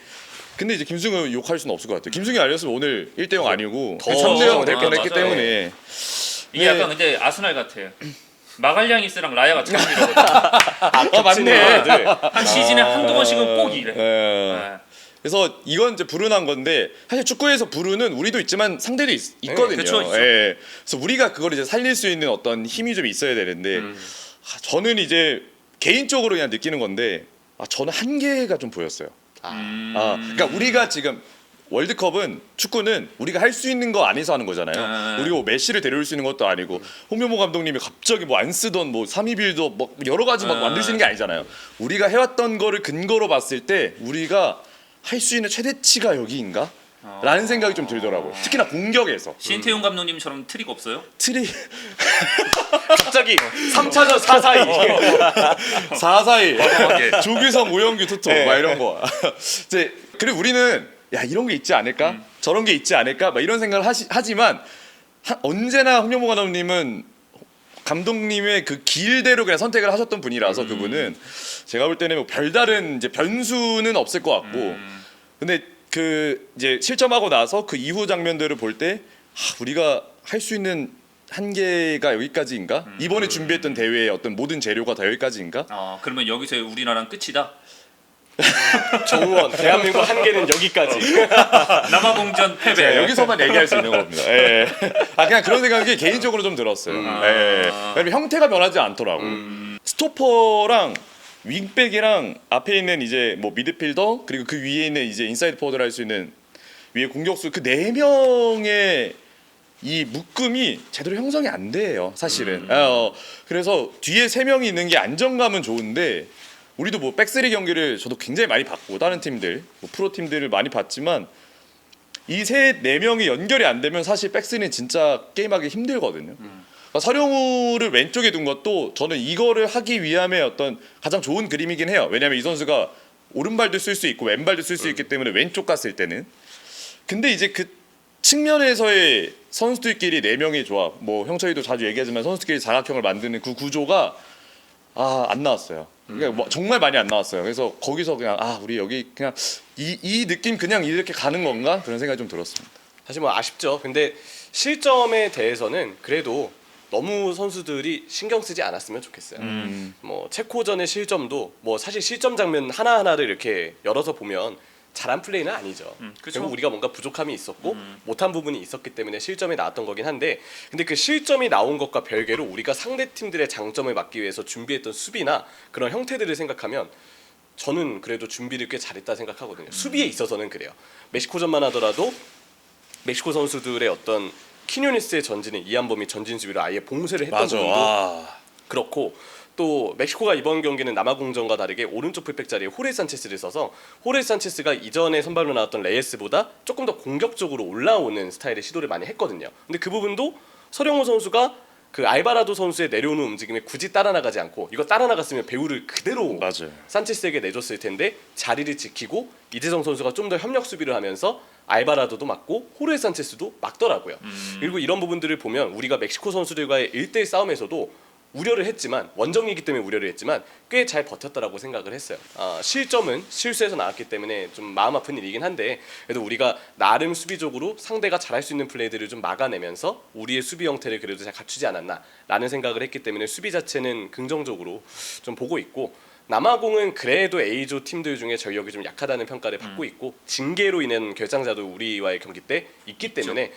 근데 이제 김승규 욕할 수는 없을 것 같아요. 김승규 아니었으면 오늘 1대0 아니고
더
3대0 될
아,
뻔했기
맞아요.
때문에
이게
네.
약간 근데 아스날 같아요. 마갈량이스랑 라야가 처음 이러거든.
맞네.
한 시즌에 한두 번씩은 꼭 이래.
예.
네.
그래서 이건 이제 불운한 건데 사실 축구에서 불운은 우리도 있지만 상대도 있거든요.
그쵸, 있죠.
예. 그래서 우리가 그걸 이제 살릴 수 있는 어떤 힘이 좀 있어야 되는데 저는 이제 개인적으로 그냥 느끼는 건데 저는 한계가 좀 보였어요. 그러니까 우리가 지금 월드컵은 축구는 우리가 할 수 있는 거 안에서 하는 거잖아요. 우리가 뭐 메시를 데려올 수 있는 것도 아니고 홍명보 감독님이 갑자기 뭐 안 쓰던 뭐 3-2빌더 뭐 여러 가지 막 만들 수 있는 게 아니잖아요. 우리가 해왔던 거를 근거로 봤을 때 우리가 할 수 있는 최대치가 여기인가? 라는 생각이 좀 들더라고요. 특히나 공격에서
신태용 감독님처럼 트릭 없어요?
트리
갑자기 3차전 4-4-2
4-4-2
과감하게.
조규성 오영규 투톱
네.
막 이런 거. 이제 그리고 우리는 야 이런 게 있지 않을까? 저런 게 있지 않을까? 막 이런 생각을 하지만 언제나 홍명보 감독님은 감독님의 그 길대로 그냥 선택을 하셨던 분이라서 그분은 제가 볼 때는 뭐 별다른 이제 변수는 없을 것 같고 근데 그 이제 실점하고 나서 그 이후 장면들을 볼 때 우리가 할 수 있는 한계가 여기까지인가? 이번에 준비했던 대회의 어떤 모든 재료가 다 여기까지인가?
그러면 여기서 우리나라는 끝이다.
정우원 대한민국 한계는 여기까지.
남아공전 패배.
네, 여기서만 얘기할 수 있는 겁니다. 예. 그냥 그런 생각이 개인적으로 좀 들었어요. 예. 왜냐면 형태가 변하지 않더라고. 스토퍼랑 윙백이랑 앞에 있는 이제 뭐 미드필더 그리고 그 위에 있는 이제 인사이드 포워드를 할 수 있는 위에 공격수 그 4명의 이 묶음이 제대로 형성이 안 돼요, 사실은. 그래서 뒤에 3명이 있는 게 안정감은 좋은데 우리도 뭐 백스리 경기를 저도 굉장히 많이 봤고 다른 팀들, 뭐 프로 팀들을 많이 봤지만 이 4명이 연결이 안 되면 사실 백스리는 진짜 게임하기 힘들거든요. 그러니까 서령우를 왼쪽에 둔 것도 저는 이거를 하기 위함의 어떤 가장 좋은 그림이긴 해요. 왜냐하면 이 선수가 오른발도 쓸 수 있고 왼발도 쓸 수 있기 때문에 왼쪽 갔을 때는. 근데 이제 그 측면에서의 선수들끼리 4명의 조합, 뭐 형철이도 자주 얘기하지만 선수들끼리 사각형을 만드는 그 구조가 안 나왔어요. 그러니까 뭐 정말 많이 안 나왔어요. 그래서 거기서 그냥 우리 여기 그냥 이 느낌 그냥 이렇게 가는 건가 그런 생각이 좀 들었습니다.
사실 뭐 아쉽죠. 근데 실점에 대해서는 그래도 너무 선수들이 신경 쓰지 않았으면 좋겠어요. 뭐 체코전의 실점도 뭐 사실 실점 장면 하나하나를 이렇게 열어서 보면 잘한 플레이는 아니죠.
그쵸.
결국 우리가 뭔가 부족함이 있었고 못한 부분이 있었기 때문에 실점이 나왔던 거긴 한데 근데 그 실점이 나온 것과 별개로 우리가 상대 팀들의 장점을 막기 위해서 준비했던 수비나 그런 형태들을 생각하면 저는 그래도 준비를 꽤 잘했다 생각하거든요. 수비에 있어서는 그래요. 멕시코전만 하더라도 멕시코 선수들의 어떤 키뉴니스의 전진을 이한범이 전진 수비로 아예 봉쇄를 했던 부분도 그렇고 또 멕시코가 이번 경기는 남아공전과 다르게 오른쪽 풀백 자리에 호레 산체스를 써서 호레 산체스가 이전에 선발로 나왔던 레예스보다 조금 더 공격적으로 올라오는 스타일의 시도를 많이 했거든요. 근데 그 부분도 서령호 선수가 그 알바라도 선수의 내려오는 움직임에 굳이 따라 나가지 않고 이거 따라 나갔으면 배우를 그대로
맞아요.
산체스에게 내줬을 텐데 자리를 지키고 이재성 선수가 좀 더 협력 수비를 하면서 알바라도도 맞고 호르헤 산체스도 막더라고요. 그리고 이런 부분들을 보면 우리가 멕시코 선수들과의 1대1 싸움에서도 우려를 했지만 원정이기 때문에 우려를 했지만 꽤 잘 버텼다라고 생각을 했어요. 실점은 실수해서 나왔기 때문에 좀 마음 아픈 일이긴 한데 그래도 우리가 나름 수비적으로 상대가 잘할 수 있는 플레이들을 좀 막아내면서 우리의 수비 형태를 그래도 잘 갖추지 않았나라는 생각을 했기 때문에 수비 자체는 긍정적으로 좀 보고 있고 남아공은 그래도 A조 팀들 중에 전력이 좀 약하다는 평가를 받고 있고 징계로 인한 결장자도 우리와의 경기 때 있기 때문에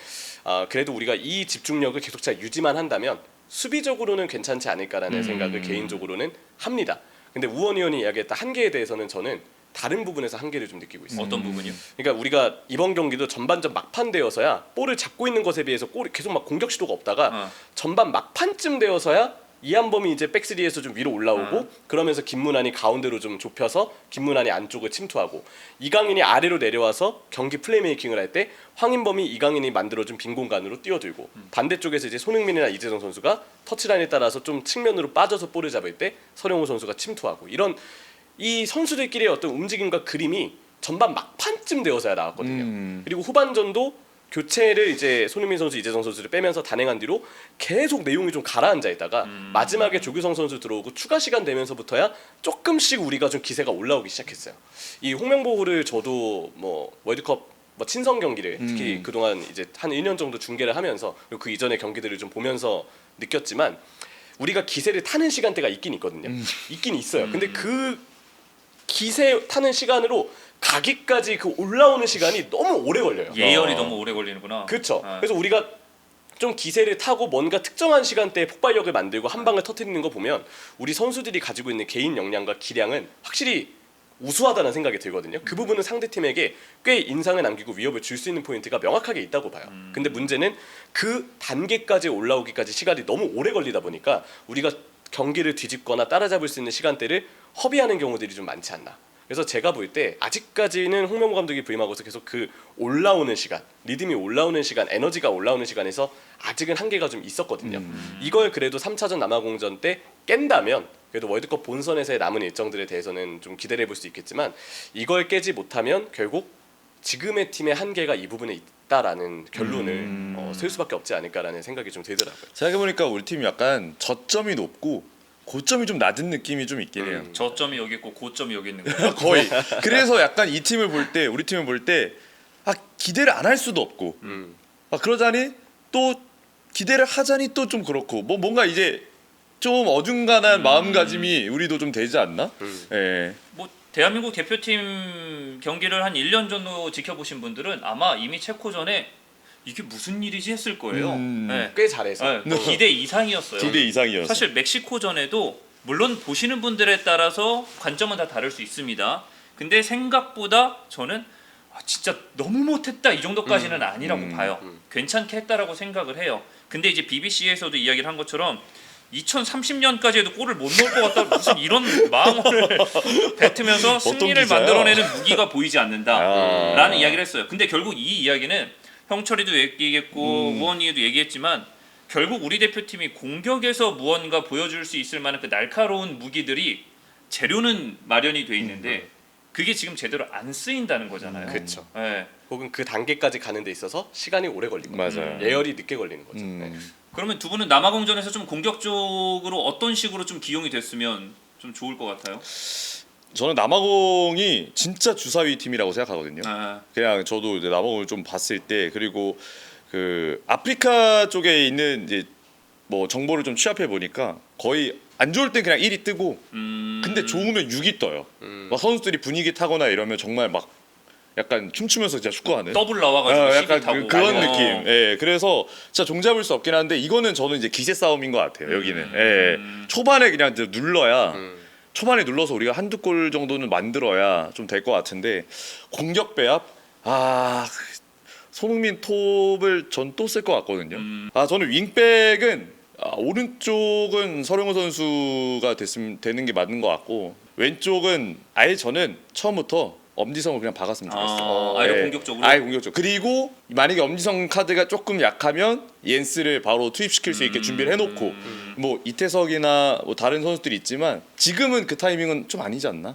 그래도 우리가 이 집중력을 계속 잘 유지만 한다면 수비적으로는 괜찮지 않을까라는 생각을 개인적으로는 합니다. 근데 우원 의원이 이야기했던 한계에 대해서는 저는 다른 부분에서 한계를 좀 느끼고 있어요.
어떤 부분이요?
그러니까 우리가 이번 경기도 전반전 막판 되어서야 볼을 잡고 있는 것에 비해서 골이 계속 막 공격 시도가 없다가 전반 막판쯤 되어서야 이한범이 이제 백스리에서 좀 위로 올라오고 그러면서 김문환이 가운데로 좀 좁혀서 김문환이 안쪽을 침투하고 이강인이 아래로 내려와서 경기 플레이메이킹을 할 때 황인범이 이강인이 만들어준 빈 공간으로 뛰어들고 반대쪽에서 이제 손흥민이나 이재성 선수가 터치라인에 따라서 좀 측면으로 빠져서 볼을 잡을 때 서령우 선수가 침투하고 이런 이 선수들끼리의 어떤 움직임과 그림이 전반 막판쯤 되어서야 나왔거든요. 그리고 후반전도 교체를 이제 손흥민 선수, 이재성 선수를 빼면서 단행한 뒤로 계속 내용이 좀 가라앉아 있다가 마지막에 조규성 선수 들어오고 추가 시간 되면서부터야 조금씩 우리가 좀 기세가 올라오기 시작했어요. 이 홍명보를 저도 뭐 월드컵 뭐 친선 경기를 특히 그동안 이제 한 1년 정도 중계를 하면서 그리고 그 이전의 경기들을 좀 보면서 느꼈지만 우리가 기세를 타는 시간대가 있긴 있거든요. 있긴 있어요. 근데 그 기세 타는 시간으로 가기까지 그 올라오는 시간이 너무 오래 걸려요.
예열이 너무 오래 걸리는구나.
그렇죠.
아.
그래서 우리가 좀 기세를 타고 뭔가 특정한 시간대에 폭발력을 만들고 한 방을 터뜨리는 거 보면 우리 선수들이 가지고 있는 개인 역량과 기량은 확실히 우수하다는 생각이 들거든요. 그 부분은 상대팀에게 꽤 인상을 남기고 위협을 줄 수 있는 포인트가 명확하게 있다고 봐요. 근데 문제는 그 단계까지 올라오기까지 시간이 너무 오래 걸리다 보니까 우리가 경기를 뒤집거나 따라잡을 수 있는 시간대를 허비하는 경우들이 좀 많지 않나. 그래서 제가 볼 때 아직까지는 홍명보 감독이 부임하고서 계속 그 올라오는 시간, 리듬이 올라오는 시간, 에너지가 올라오는 시간에서 아직은 한계가 좀 있었거든요. 이걸 그래도 3차전 남아공전 때 깬다면 그래도 월드컵 본선에서의 남은 일정들에 대해서는 좀 기대를 해볼 수 있겠지만 이걸 깨지 못하면 결국 지금의 팀의 한계가 이 부분에 있다라는 결론을 쓸 수밖에 없지 않을까라는 생각이 좀 들더라고요.
생각해보니까 우리 팀이 약간 저점이 높고 고점이 좀 낮은 느낌이 좀 있긴 해요.
저점이 여기 있고 고점이 여기 있는 거예요.
거의. 그래서 약간 이 팀을 볼 때 우리 팀을 볼 때 기대를 안 할 수도 없고 그러자니 또 기대를 하자니 또 좀 그렇고 뭐 뭔가 이제 좀 어중간한 마음가짐이 우리도 좀 되지 않나? 예.
뭐 대한민국 대표팀 경기를 한 1년 정도 지켜보신 분들은 아마 이미 체코전에 이게 무슨 일이지 했을 거예요. 네.
꽤 잘해서
네, 기대 이상이었어요.
기대 이상이었어.
사실 멕시코전에도 물론 보시는 분들에 따라서 관점은 다 다를 수 있습니다. 근데 생각보다 저는 진짜 너무 못했다 이 정도까지는 아니라고 봐요. 괜찮게 했다라고 생각을 해요. 근데 이제 BBC에서도 이야기를 한 것처럼 2030년까지도 골을 못 넣을 것 같다 무슨 이런 마음을 뱉으면서 승리를
기자야?
만들어내는 무기가 보이지 않는다라는 이야기를 했어요. 근데 결국 이 이야기는 형철이도 얘기했고 우원이도 얘기했지만 결국 우리 대표팀이 공격에서 무언가 보여줄 수 있을 만한 그 날카로운 무기들이 재료는 마련이 돼 있는데 그게 지금 제대로 안 쓰인다는 거잖아요.
그렇죠.
네.
혹은 그 단계까지 가는 데 있어서 시간이 오래 걸리고
맞아요.
예열이 늦게 걸리는 거죠. 네.
그러면 두 분은 남아공전에서 좀 공격적으로 어떤 식으로 좀 기용이 됐으면 좀 좋을 것 같아요?
저는 남아공이 진짜 주사위 팀이라고 생각하거든요.
아,
그냥 저도 이제 남아공을 좀 봤을 때 그리고 그 아프리카 쪽에 있는 이제 뭐 정보를 좀 취합해 보니까 거의 안 좋을 땐 그냥 1위 뜨고 근데 좋으면 6위 떠요. 막 선수들이 분위기 타거나 이러면 정말 막 약간 춤추면서 진짜 축구하는
더블 나와가지고 시비
약간
타고
그런
어.
느낌. 예, 그래서 진짜 종잡을 수 없긴 한데 이거는 저는 이제 기세 싸움인 것 같아요. 여기는 예, 초반에 그냥 이제 눌러야 초반에 눌러서 우리가 한두 골 정도는 만들어야 좀 될 것 같은데 공격 배합 손흥민 톱을 전 또 쓸 것 같거든요. 저는 윙백은 오른쪽은 서령우 선수가 되는 게 맞는 것 같고 왼쪽은 아예 저는 처음부터 엄지성을 그냥 박았으면 좋겠어요.
아예 공격적으로?
아예 공격적. 그리고 만약에 엄지성 카드가 조금 약하면 옌스를 바로 투입시킬 수 있게 준비를 해놓고 뭐 이태석이나 뭐 다른 선수들이 있지만 지금은 그 타이밍은 좀 아니지 않나?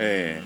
예.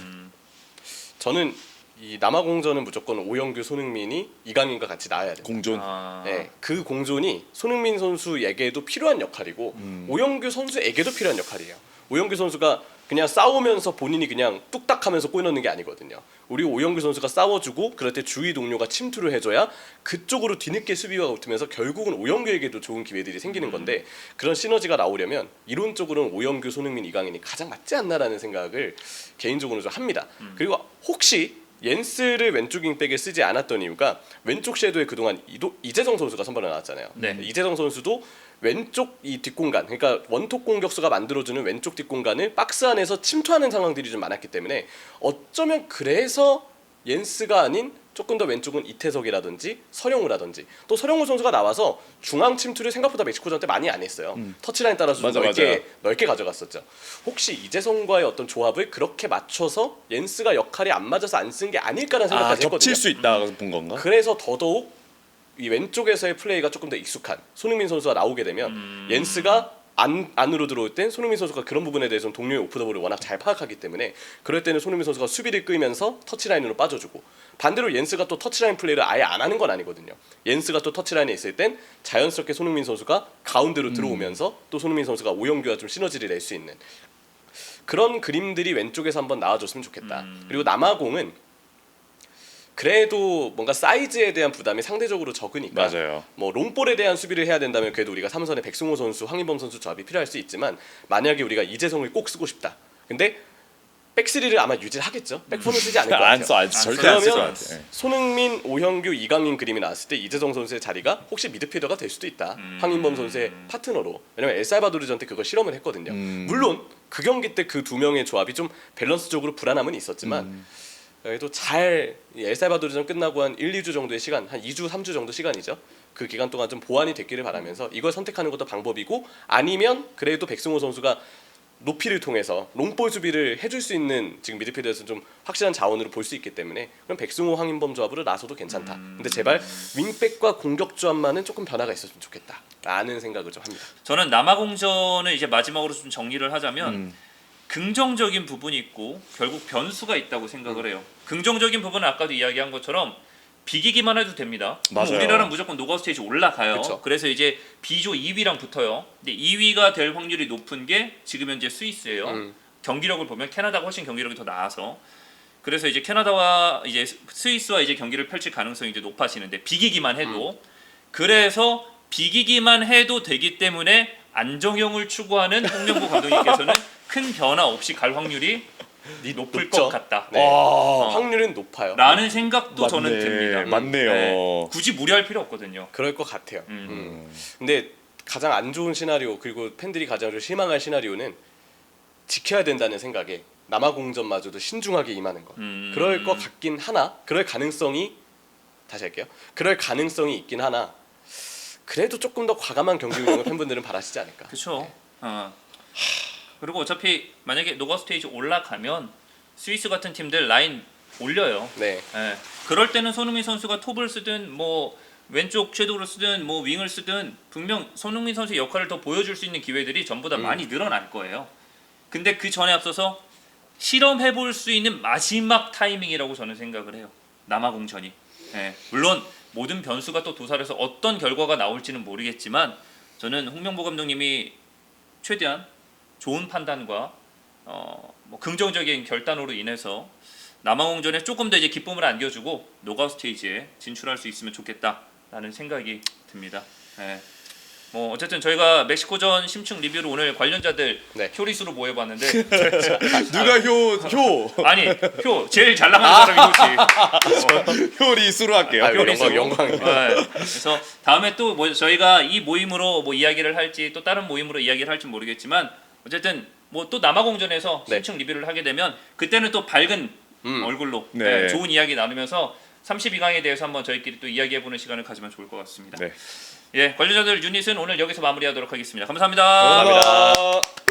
저는 이 남아공전은 무조건 오영규, 손흥민이 이강인과 같이 나와야 돼요.
공존.
네, 그 공존이 손흥민 선수에게도 필요한 역할이고 오영규 선수에게도 필요한 역할이에요. 오영규 선수가 그냥 싸우면서 본인이 그냥 뚝딱하면서 골 넣는 게 아니거든요. 우리 오영규 선수가 싸워주고 그럴 때 주위 동료가 침투를 해줘야 그쪽으로 뒤늦게 수비가 붙으면서 결국은 오영규에게도 좋은 기회들이 생기는 건데 그런 시너지가 나오려면 이론적으로는 오영규, 손흥민, 이강인이 가장 맞지 않나라는 생각을 개인적으로 좀 합니다. 그리고 혹시 옌스를 왼쪽 윙백에 쓰지 않았던 이유가 왼쪽 섀도에 그동안 이재성 선수가 선발로 나왔잖아요.
네.
이재성 선수도 왼쪽 이 뒷공간, 그러니까 원톱 공격수가 만들어주는 왼쪽 뒷공간을 박스 안에서 침투하는 상황들이 좀 많았기 때문에 어쩌면 그래서 옌스가 아닌 조금 더 왼쪽은 이태석이라든지 서령우라든지 또 서령우 선수가 나와서 중앙 침투를 생각보다 멕시코전 때 많이 안 했어요. 터치라인 따라서 좀
맞아,
넓게 가져갔었죠. 혹시 이재성과의 어떤 조합을 그렇게 맞춰서 옌스가 역할이 안 맞아서 안 쓴 게 아닐까라는 생각까지 했거든요.
겹칠 수 있다 본 건가?
그래서 더더욱 이 왼쪽에서의 플레이가 조금 더 익숙한 손흥민 선수가 나오게 되면 옌스가 안으로 들어올 땐 손흥민 선수가 그런 부분에 대해서는 동료의 오프더블을 워낙 잘 파악하기 때문에 그럴 때는 손흥민 선수가 수비를 끌면서 터치라인으로 빠져주고 반대로 옌스가 또 터치라인 플레이를 아예 안 하는 건 아니거든요. 옌스가 또 터치라인에 있을 땐 자연스럽게 손흥민 선수가 가운데로 들어오면서 또 손흥민 선수가 오영규와 좀 시너지를 낼 수 있는 그런 그림들이 왼쪽에서 한번 나와줬으면 좋겠다. 그리고 남아공은 그래도 뭔가 사이즈에 대한 부담이 상대적으로 적으니까
맞아요.
뭐 롱볼에 대한 수비를 해야 된다면 그래도 우리가 3선에 백승호 선수, 황인범 선수 조합이 필요할 수 있지만 만약에 우리가 이재성을 꼭 쓰고 싶다. 근데 백스리를 아마 유지를 하겠죠. 백포는 쓰지 않을 것 같아요.
안 써, 절대 안 쓸 것
그러면
같아.
손흥민, 오형규, 이강인 그림이 나왔을 때 이재성 선수의 자리가 혹시 미드필더가 될 수도 있다. 황인범 선수의 파트너로. 왜냐면 엘살바도르전 때 그걸 실험을 했거든요. 물론 그 경기 때 그 두 명의 조합이 좀 밸런스적으로 불안함은 있었지만 그래도 잘 엘살바도르전 끝나고 한 1, 2주 정도의 시간, 한 2주, 3주 정도 시간이죠. 그 기간 동안 좀 보완이 됐기를 바라면서 이걸 선택하는 것도 방법이고 아니면 그래도 백승호 선수가 높이를 통해서 롱볼 수비를 해줄 수 있는 지금 미드필더에서 좀 확실한 자원으로 볼 수 있기 때문에 그럼 백승호, 황인범 조합으로 나서도 괜찮다. 근데 제발 윙백과 공격 조합만은 조금 변화가 있었으면 좋겠다라는 생각을 좀 합니다.
저는 남아공전을 이제 마지막으로 좀 정리를 하자면 긍정적인 부분이 있고 결국 변수가 있다고 생각을 해요. 긍정적인 부분은 아까도 이야기한 것처럼 비기기만 해도 됩니다.
맞아요.
우리나라는 무조건 노가웃 스테이지 올라가요.
그쵸.
그래서 이제 B조 2위랑 붙어요. 근데 2위가 될 확률이 높은 게 지금 현재 스위스예요. 경기력을 보면 캐나다가 훨씬 경기력이 더 나아서 그래서 이제 캐나다와 이제 스위스와 이제 경기를 펼칠 가능성이 이제 높아지는데 비기기만 해도 그래서 비기기만 해도 되기 때문에 안정형을 추구하는 홍명보 감독님께서는 큰 변화 없이 갈 확률이 높을
높죠.
것 같다.
네. 확률은 높아요.
라는 생각도
맞네.
저는 듭니다.
맞네요.
네. 굳이 무리할 필요 없거든요.
그럴 것 같아요. 근데 가장 안 좋은 시나리오 그리고 팬들이 가장 실망할 시나리오는 지켜야 된다는 생각에 남아공전마저도 신중하게 임하는 것. 그럴 것 같긴 하나 그럴 가능성이 다시 할게요. 그럴 가능성이 있긴 하나 그래도 조금 더 과감한 경기 운영을 팬분들은 바라시지 않을까.
그렇죠. 그리고 어차피 만약에 노가웃 스테이지 올라가면 스위스 같은 팀들 라인 올려요.
네.
예. 그럴 때는 손흥민 선수가 톱을 쓰든 뭐 왼쪽 섀도우를 쓰든 뭐 윙을 쓰든 분명 손흥민 선수의 역할을 더 보여줄 수 있는 기회들이 전부 다 많이 늘어날 거예요. 근데 그 전에 앞서서 실험해 볼 수 있는 마지막 타이밍이라고 저는 생각을 해요. 남아공전이. 예. 물론 모든 변수가 또 도살해서 어떤 결과가 나올지는 모르겠지만 저는 홍명보 감독님이 최대한 좋은 판단과 뭐 긍정적인 결단으로 인해서 남아공전에 조금 더 이제 기쁨을 안겨주고 노가웃 스테이지에 진출할 수 있으면 좋겠다라는 생각이 듭니다. 네. 뭐 어쨌든 저희가 멕시코전 심층 리뷰로 오늘 관련자들
네.
효리수로 모여봤는데
누가 효
아니 효 제일 잘 나가는 사람이 효지.
효리수로 할게요.
아유, 영광입니다.
네. 그래서 다음에 또 뭐 저희가 이 모임으로 뭐 이야기를 할지 또 다른 모임으로 이야기를 할지 모르겠지만 어쨌든 뭐 또 남아공전에서
네.
심층 리뷰를 하게 되면 그때는 또 밝은 얼굴로
네.
네, 좋은 이야기 나누면서 32강에 대해서 한번 저희끼리 또 이야기해보는 시간을 가지면 좋을 것 같습니다.
네.
예, 관련자들 유닛은 오늘 여기서 마무리하도록 하겠습니다. 감사합니다.
감사합니다.